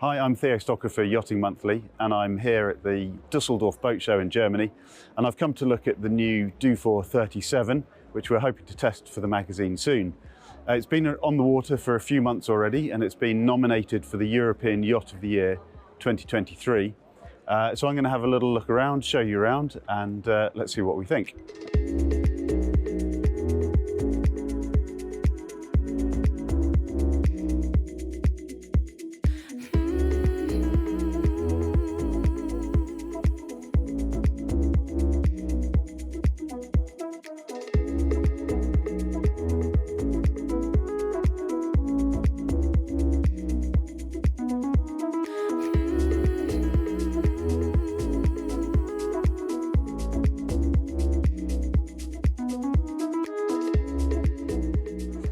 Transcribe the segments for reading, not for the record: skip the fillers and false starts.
Hi, I'm Theo Stocker for Yachting Monthly, and I'm here at the Düsseldorf boat show in Germany, and I've come to look at the new Dufour 37, which we're hoping to test for the magazine soon. It's been on the water for a few months already, and it's been nominated for the European Yacht of the Year 2023. So I'm going to have a little look around, show you around, and let's see what we think.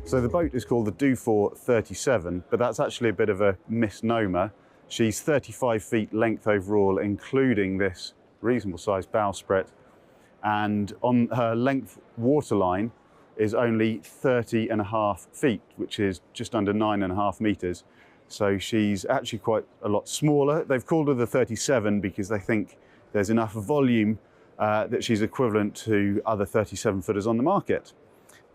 So the boat is called the Dufour 37, but that's actually a bit of a misnomer. She's 35 feet length overall, including this reasonable sized bowsprit. And on her length waterline is only 30.5 feet, which is just under 9.5 meters. So she's actually quite a lot smaller. They've called her the 37 because they think there's enough volume that she's equivalent to other 37 footers on the market.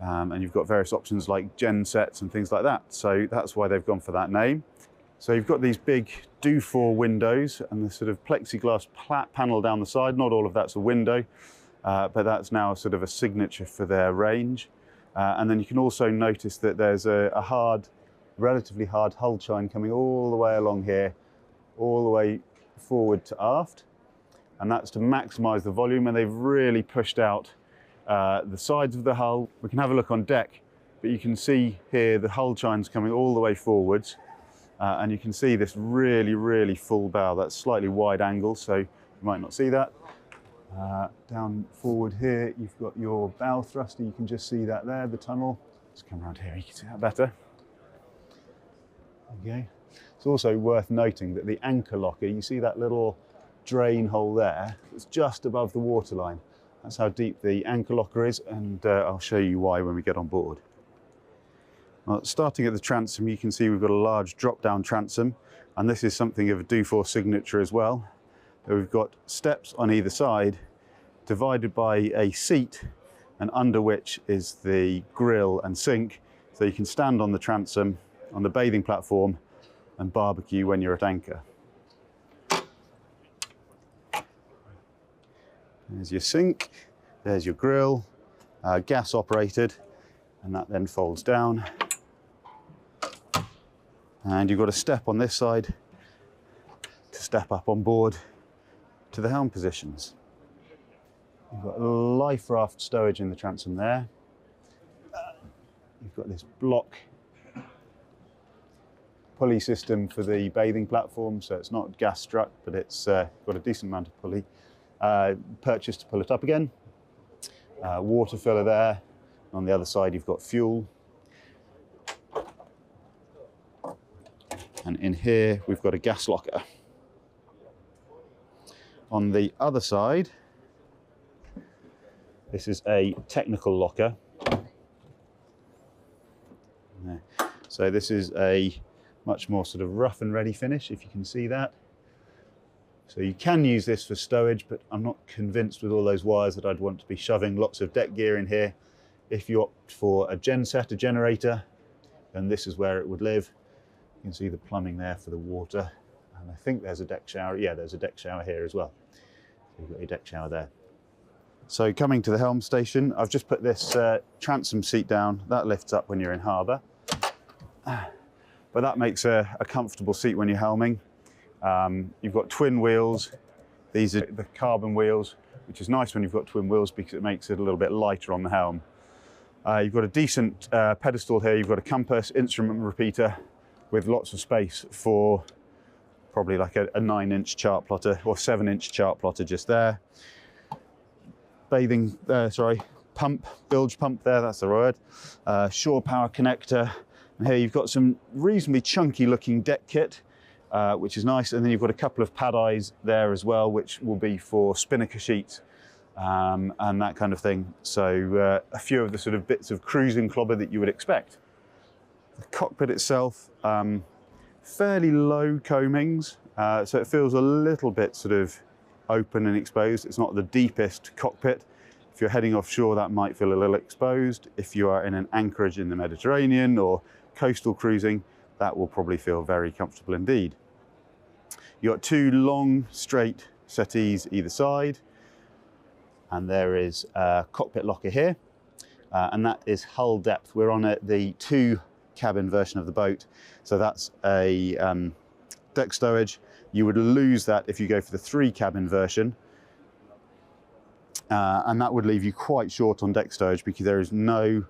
And you've got various options like gen sets and things like that. So that's why they've gone for that name. So you've got these big Dufour windows and the sort of plexiglass panel down the side. Not all of that's a window, but that's now sort of a signature for their range. And then you can also notice that there's a relatively hard hull chine coming all the way along here, all the way forward to aft. And that's to maximize the volume, and they've really pushed out the sides of the hull. We can have a look on deck, but you can see here the hull chines coming all the way forwards, and you can see this really full bow. That's slightly wide angle, so you might not see that. Down forward here, you've got your bow thruster. You can just see that there, the tunnel. Let's come around here, you can see that better. Okay. It's also worth noting that the anchor locker, you see that little drain hole there? It's just above the waterline. That's how deep the anchor locker is, and I'll show you why when we get on board. Well, starting at the transom, you can see we've got a large drop-down transom, and this is something of a Dufour signature as well. We've got steps on either side, divided by a seat, and under which is the grill and sink, so you can stand on the transom, on the bathing platform, and barbecue when you're at anchor. There's your sink, there's your grill, gas operated, and that then folds down. And you've got a step on this side to step up on board to the helm positions. You've got a life raft stowage in the transom there. You've got this block pulley system for the bathing platform, so it's not gas struck, but it's got a decent amount of pulley. Purchase to pull it up again. Water filler there. On the other side you've got fuel. And in here we've got a gas locker. On the other side, this is a technical locker. So this is a much more sort of rough and ready finish, if you can see that. So you can use this for stowage, but I'm not convinced with all those wires that I'd want to be shoving lots of deck gear in here. If you opt for a gen set, a generator, then this is where it would live. You can see the plumbing there for the water. And I think there's a deck shower. Yeah, there's a deck shower here as well. So you've got your deck shower there. So coming to the helm station, I've just put this transom seat down. That lifts up when you're in harbour. But that makes a comfortable seat when you're helming. You've got twin wheels. These are the carbon wheels, which is nice when you've got twin wheels because it makes it a little bit lighter on the helm. You've got a decent pedestal here. You've got a compass, instrument repeater with lots of space for probably like a 9-inch chart plotter or 7-inch chart plotter just there. Pump, bilge pump there, that's the word. Shore power connector. And here you've got some reasonably chunky looking deck kit. Which is nice, and then you've got a couple of pad eyes there as well, which will be for spinnaker sheets and that kind of thing. So a few of the sort of bits of cruising clobber that you would expect. The cockpit itself, fairly low coamings, so it feels a little bit sort of open and exposed. It's not the deepest cockpit. If you're heading offshore, that might feel a little exposed. If you are in an anchorage in the Mediterranean or coastal cruising, that will probably feel very comfortable indeed. You've got two long, straight settees either side, and there is a cockpit locker here, and that is hull depth. We're on the 2 cabin version of the boat, so that's a deck stowage. You would lose that if you go for the 3 cabin version, and that would leave you quite short on deck stowage because there is no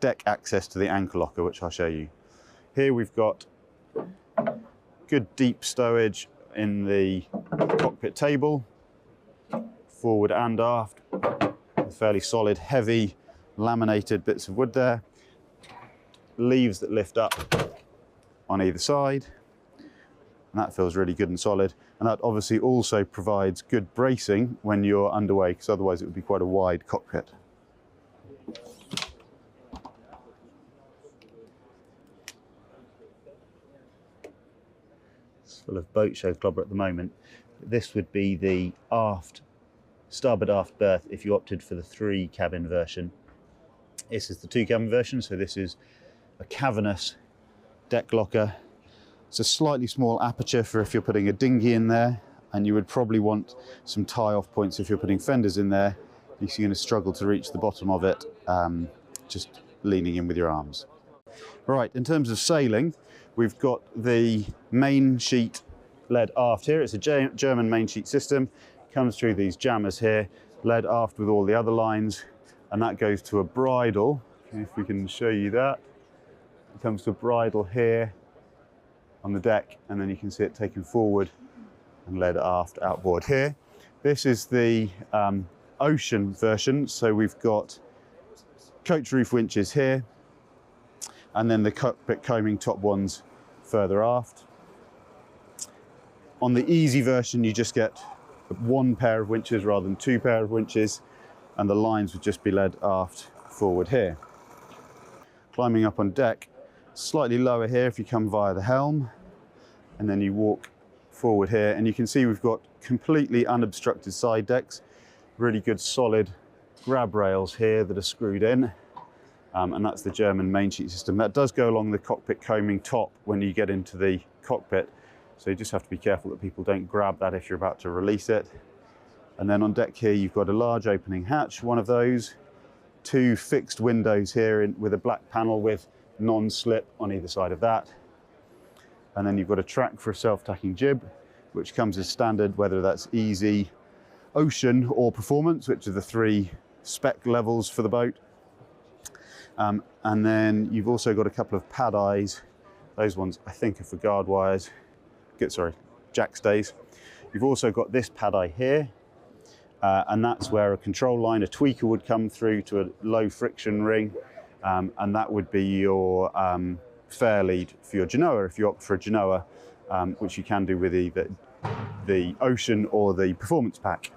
deck access to the anchor locker, which I'll show you. Here we've got good deep stowage in the cockpit table, forward and aft, with fairly solid, heavy, laminated bits of wood there. Leaves that lift up on either side, and that feels really good and solid. And that obviously also provides good bracing when you're underway, because otherwise it would be quite a wide cockpit. It's full of boat show clobber at the moment. This would be the starboard aft berth if you opted for the 3 cabin version. This is the 2 cabin version, so this is a cavernous deck locker. It's a slightly small aperture for if you're putting a dinghy in there, and you would probably want some tie-off points if you're putting fenders in there. You're going to struggle to reach the bottom of it, just leaning in with your arms. Right, in terms of sailing, we've got the main sheet led aft here. It's a German main sheet system. Comes through these jammers here, led aft with all the other lines, and that goes to a bridle. If we can show you that. It comes to a bridle here on the deck, and then you can see it taken forward and led aft outboard here. This is the ocean version, so we've got coach roof winches here, and then the cockpit coaming top ones further aft. On the easy version, you just get 1 pair of winches rather than 2 pair of winches, and the lines would just be led aft forward here. Climbing up on deck, slightly lower here if you come via the helm, and then you walk forward here, and you can see we've got completely unobstructed side decks, really good solid grab rails here that are screwed in, and that's the German main sheet system. That does go along the cockpit coaming top when you get into the cockpit, so you just have to be careful that people don't grab that if you're about to release it. And then on deck here you've got a large opening hatch, one of those, 2 fixed windows here with a black panel with non-slip on either side of that. And then you've got a track for a self-tacking jib, which comes as standard, whether that's easy, ocean or performance, which are the 3 spec levels for the boat. And then you've also got a couple of pad eyes. Those ones I think are for guard wires, jack stays. You've also got this pad eye here, and that's where a control line, a tweaker would come through to a low friction ring, and that would be your fare lead for your genoa if you opt for a genoa, which you can do with either the ocean or the performance pack.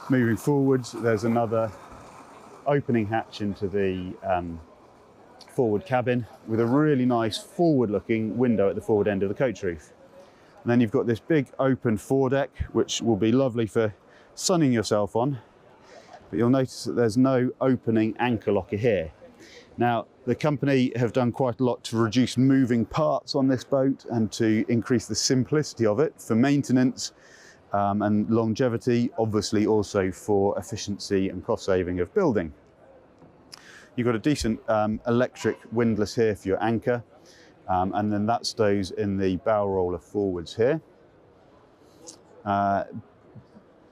Moving forwards, there's another opening hatch into the forward cabin with a really nice forward-looking window at the forward end of the coach roof. And then you've got this big open foredeck, which will be lovely for sunning yourself on, but you'll notice that there's no opening anchor locker here. Now, the company have done quite a lot to reduce moving parts on this boat and to increase the simplicity of it for maintenance and longevity, obviously also for efficiency and cost saving of building. You've got a decent electric windlass here for your anchor, and then that stows in the bow roller forwards here.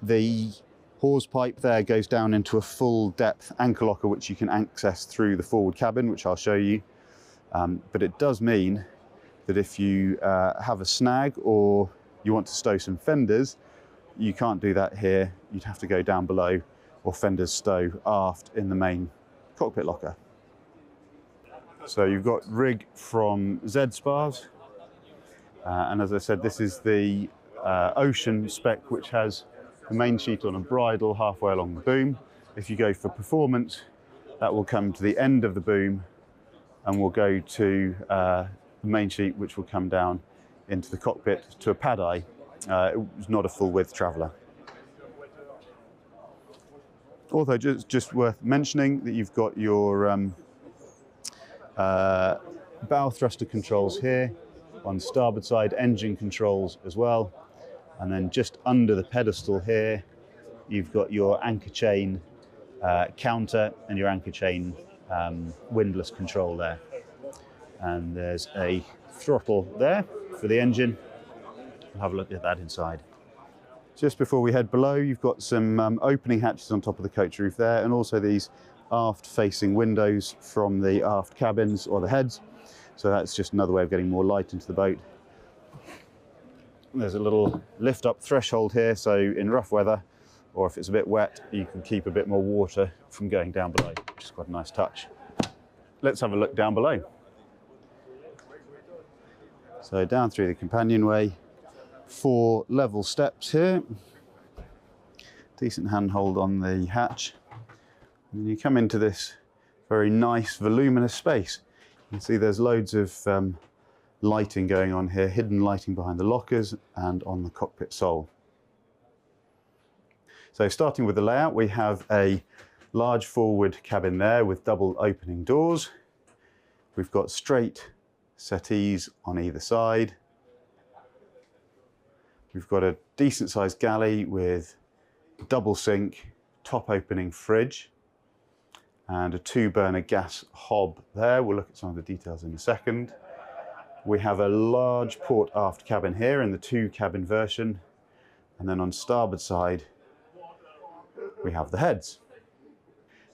The hawse pipe there goes down into a full depth anchor locker, which you can access through the forward cabin, which I'll show you. But it does mean that if you have a snag or you want to stow some fenders, you can't do that here. You'd have to go down below, or fenders stow aft in the main cockpit locker. So you've got rig from Z-Spars, and as I said, this is the ocean spec, which has the main sheet on a bridle halfway along the boom. If you go for performance, that will come to the end of the boom and will go to the main sheet, which will come down into the cockpit to a pad-eye. It was not a full width traveller. Also, just worth mentioning that you've got your bow thruster controls here, on starboard side engine controls as well, and then just under the pedestal here you've got your anchor chain counter and your anchor chain windlass control there, and there's a throttle there for the engine. We'll have a look at that inside. Just before we head below, you've got some opening hatches on top of the coach roof there, and also these aft facing windows from the aft cabins or the heads. So that's just another way of getting more light into the boat. There's a little lift up threshold here, so in rough weather, or if it's a bit wet, you can keep a bit more water from going down below, which is quite a nice touch. Let's have a look down below. So down through the companionway, 4 level steps here, decent handhold on the hatch, and you come into this very nice voluminous space. You can see there's loads of lighting going on here, hidden lighting behind the lockers and on the cockpit sole. So starting with the layout, we have a large forward cabin there with double opening doors. We've got straight settees on either side. We've got a decent sized galley with double sink, top opening fridge, and a 2-burner gas hob there. We'll look at some of the details in a second. We have a large port aft cabin here in the 2-cabin version, and then on starboard side we have the heads.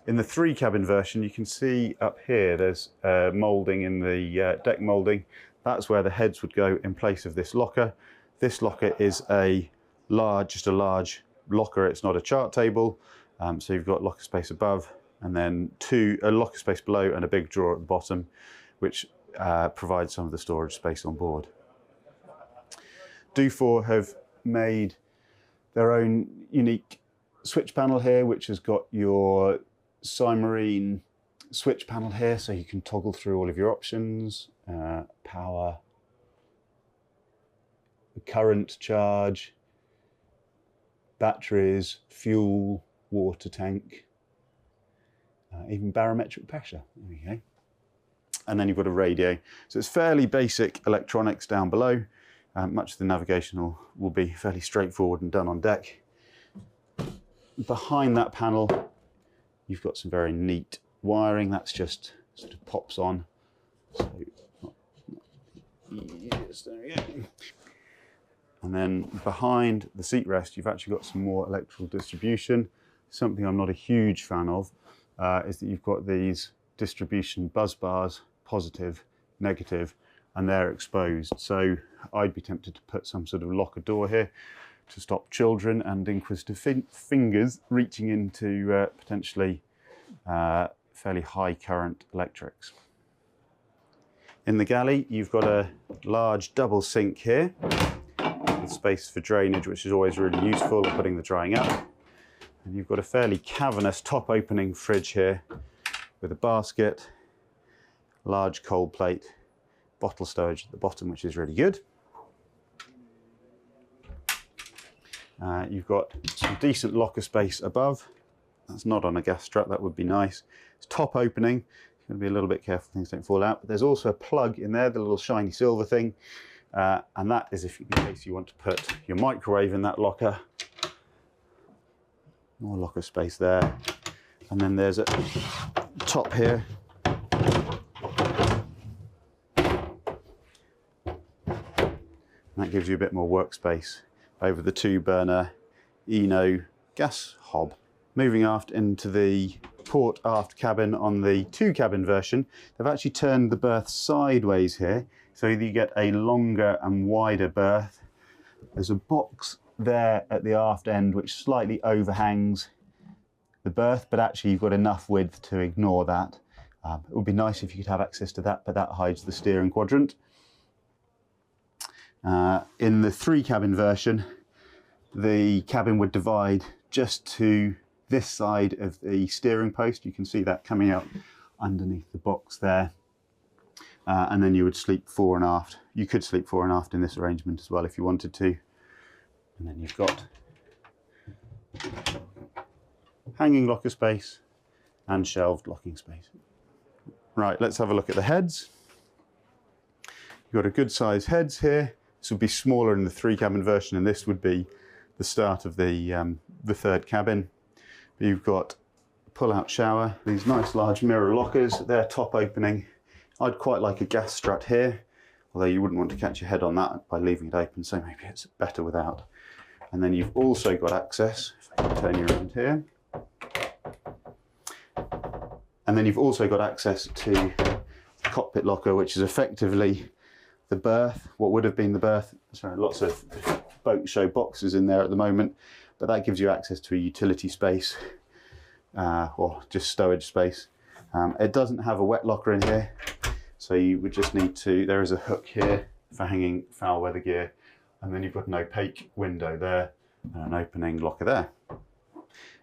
In the 3-cabin version, you can see up here there's moulding in the deck moulding. That's where the heads would go in place of this locker. This locker is just a large locker. It's not a chart table, so you've got locker space above, and then a locker space below and a big drawer at the bottom, which provides some of the storage space on board. Dufour have made their own unique switch panel here, which has got your Cymarine switch panel here, so you can toggle through all of your options, power, current charge, batteries, fuel, water tank, even barometric pressure. There we go. And then you've got a radio. So it's fairly basic electronics down below. Much of the navigation will be fairly straightforward and done on deck. Behind that panel, you've got some very neat wiring. That's just sort of pops on. So, yes, there we go. And then behind the seat rest, you've actually got some more electrical distribution. Something I'm not a huge fan of is that you've got these distribution buzz bars, positive, negative, and they're exposed. So I'd be tempted to put some sort of locker door here to stop children and inquisitive fingers reaching into potentially fairly high current electrics. In the galley, you've got a large double sink here with space for drainage, which is always really useful for putting the drying up. And you've got a fairly cavernous top opening fridge here with a basket, large cold plate, bottle stowage at the bottom, which is really good. You've got some decent locker space above. That's not on a gas strap, that would be nice. It's top opening, you're going to be a little bit careful things don't fall out, but there's also a plug in there, the little shiny silver thing, and that is in case you want to put your microwave in that locker. More locker space there. And then there's a top here. And that gives you a bit more workspace over the 2-burner Eno gas hob. Moving aft into the port aft cabin on the 2-cabin version, they've actually turned the berth sideways here, so you get a longer and wider berth. There's a box there at the aft end which slightly overhangs the berth, but actually you've got enough width to ignore that. It would be nice if you could have access to that, but that hides the steering quadrant. In the 3-cabin version, the cabin would divide just to this side of the steering post. You can see that coming out underneath the box there. and then you would sleep fore and aft. You could sleep fore and aft in this arrangement as well if you wanted to. And then you've got hanging locker space and shelved locking space. Right, let's have a look at the heads. You've got a good size heads here. This would be smaller in the 3-cabin version, and this would be the start of the third cabin. You've got a pull-out shower, these nice large mirror lockers, they're top opening. I'd quite like a gas strut here, although you wouldn't want to catch your head on that by leaving it open, so maybe it's better without. And then you've also got access, if I can turn you around here. And then you've also got access to the cockpit locker, which is effectively the berth, what would have been the berth. Sorry, lots of boat show boxes in there at the moment, but that gives you access to a utility space, or just stowage space. It doesn't have a wet locker in here, so you would just need to, there is a hook here for hanging foul weather gear, and then you've got an opaque window there and an opening locker there.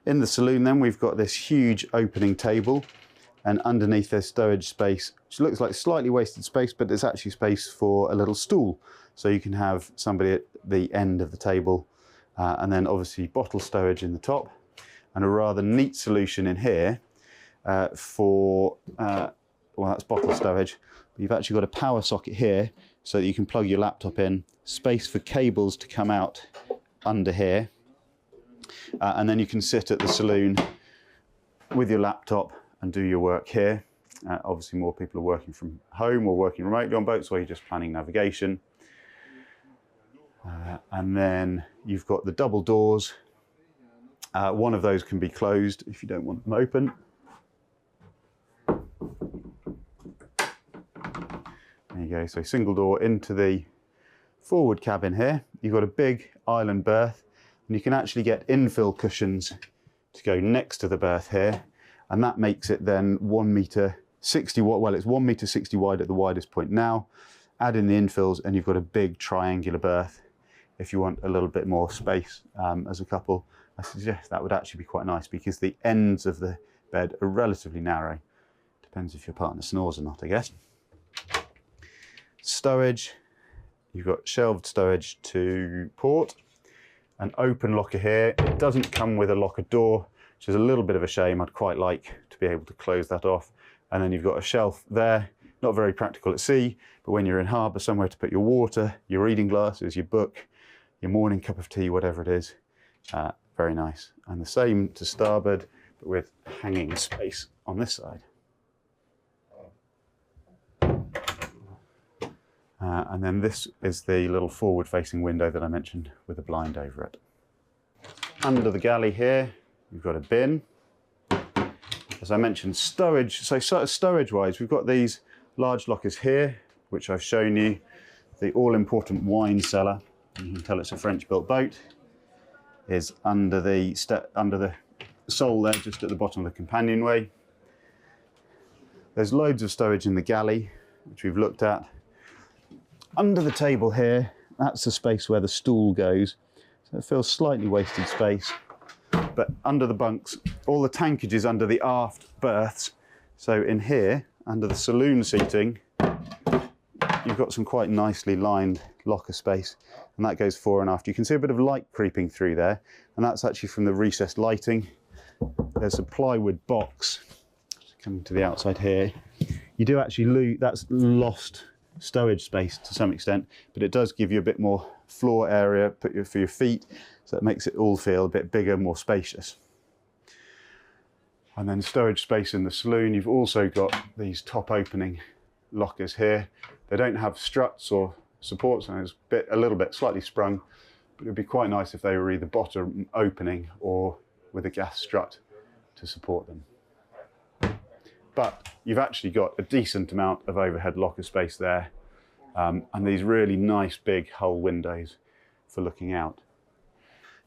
In the saloon then, we've got this huge opening table, and underneath there's stowage space, which looks like slightly wasted space, but there's actually space for a little stool. So you can have somebody at the end of the table, and then obviously bottle stowage in the top, and a rather neat solution in here for, well, that's bottle stowage. But you've actually got a power socket here so that you can plug your laptop in, space for cables to come out under here, and then you can sit at the saloon with your laptop and do your work here. Obviously more people are working from home or working remotely on boats, where you're just planning navigation. And then you've got the double doors. One of those can be closed if you don't want them open. There you go, so single door into the forward cabin here. You've got a big island berth, and you can actually get infill cushions to go next to the berth here, and that makes it then 1.60 m, well, it's 1.60 m wide at the widest point now. Add in the infills and you've got a big triangular berth if you want a little bit more space as a couple. I suggest that would actually be quite nice, because the ends of the bed are relatively narrow. Depends if your partner snores or not, I guess. Stowage, you've got shelved stowage to port, an open locker here. It doesn't come with a locker door, which is a little bit of a shame. I'd quite like to be able to close that off. And then you've got a shelf there, not very practical at sea, but when you're in harbour, somewhere to put your water, your reading glasses, your book, your morning cup of tea, whatever it is. Very nice. And the same to starboard, but with hanging space on this side. And then this is the little forward-facing window that I mentioned with a blind over it. Under the galley here, you've got a bin. As I mentioned, stowage. So storage-wise, we've got these large lockers here, which I've shown you. The all-important wine cellar, you can tell it's a French-built boat, is under the sole there, just at the bottom of the companionway. There's loads of stowage in the galley, which we've looked at. Under the table here, that's the space where the stool goes. So it feels slightly wasted space. But under the bunks, all the tankage is under the aft berths. So in here, under the saloon seating, you've got some quite nicely lined locker space, and that goes fore and aft. You can see a bit of light creeping through there, and that's actually from the recessed lighting. There's a plywood box coming to the outside here. You do actually lose, that's lost stowage space to some extent, but it does give you a bit more floor area for your feet, so it makes it all feel a bit bigger, more spacious. And then stowage space in the saloon. You've also got these top opening lockers here. They don't have struts or supports, and it's a little bit slightly sprung, but it'd be quite nice if they were either bottom opening or with a gas strut to support them. But you've actually got a decent amount of overhead locker space there, and these really nice big hull windows for looking out.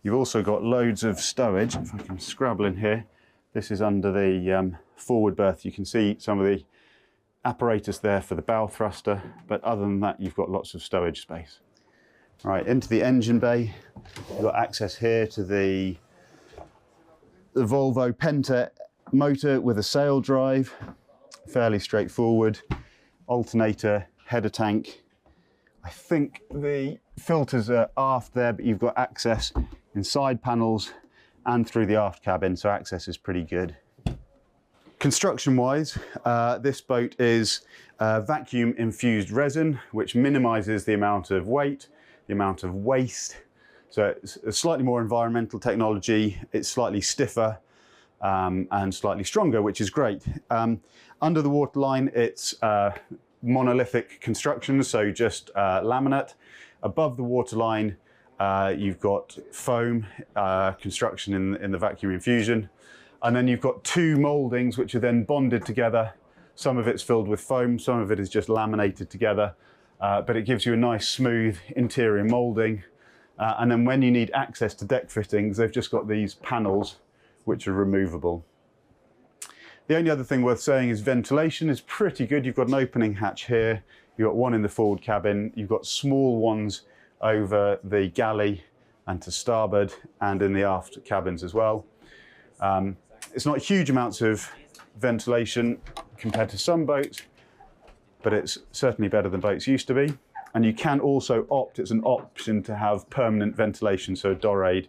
You've also got loads of stowage. If I can scrabble in here, this is under the forward berth. You can see some of the apparatus there for the bow thruster, but other than that, you've got lots of stowage space. Right, into the engine bay, you've got access here to the Volvo Penta motor with a sail drive, fairly straightforward. alternator, header tank. I think the filters are aft there, but you've got access in side panels and through the aft cabin, so access is pretty good. Construction-wise, this boat is vacuum infused resin, which minimises the amount of weight, the amount of waste. So it's a slightly more environmental technology, it's slightly stiffer and slightly stronger, which is great. Under the waterline, it's monolithic construction, so just laminate. Above the waterline, you've got foam construction in the vacuum infusion. And then you've got two mouldings which are then bonded together. Some of it's filled with foam, some of it is just laminated together. But it gives you a nice smooth interior moulding. And then when you need access to deck fittings, they've just got these panels which are removable. The only other thing worth saying is ventilation is pretty good. You've got an opening hatch here, you've got one in the forward cabin, you've got small ones over the galley and to starboard and in the aft cabins as well. It's not huge amounts of ventilation compared to some boats, but it's certainly better than boats used to be. And you can also opt, it's an option to have permanent ventilation, so a dorade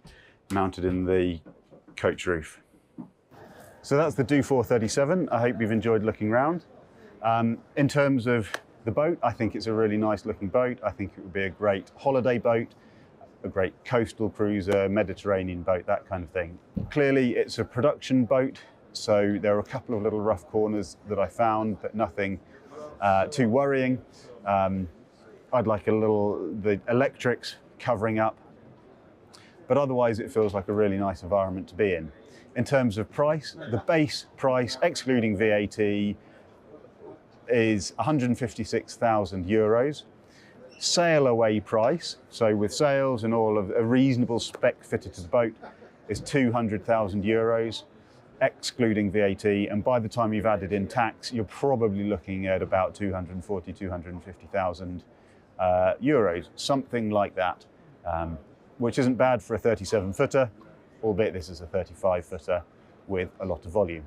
mounted in the coach roof. So that's the Dufour 37. I hope you've enjoyed looking around. In terms of the boat, I think it's a really nice looking boat. I think it would be a great holiday boat, a great coastal cruiser, Mediterranean boat, that kind of thing. Clearly it's a production boat, so there are a couple of little rough corners that I found, but nothing too worrying. I'd like the electrics covering up, but otherwise it feels like a really nice environment to be in. In terms of price, the base price, excluding VAT, is 156,000 euros. Sail away price, so with sails and all of a reasonable spec fitted to the boat, is 200,000 euros, excluding VAT. And by the time you've added in tax, you're probably looking at about 240, 250,000 euros, something like that, which isn't bad for a 37 footer, albeit this is a 35 footer with a lot of volume.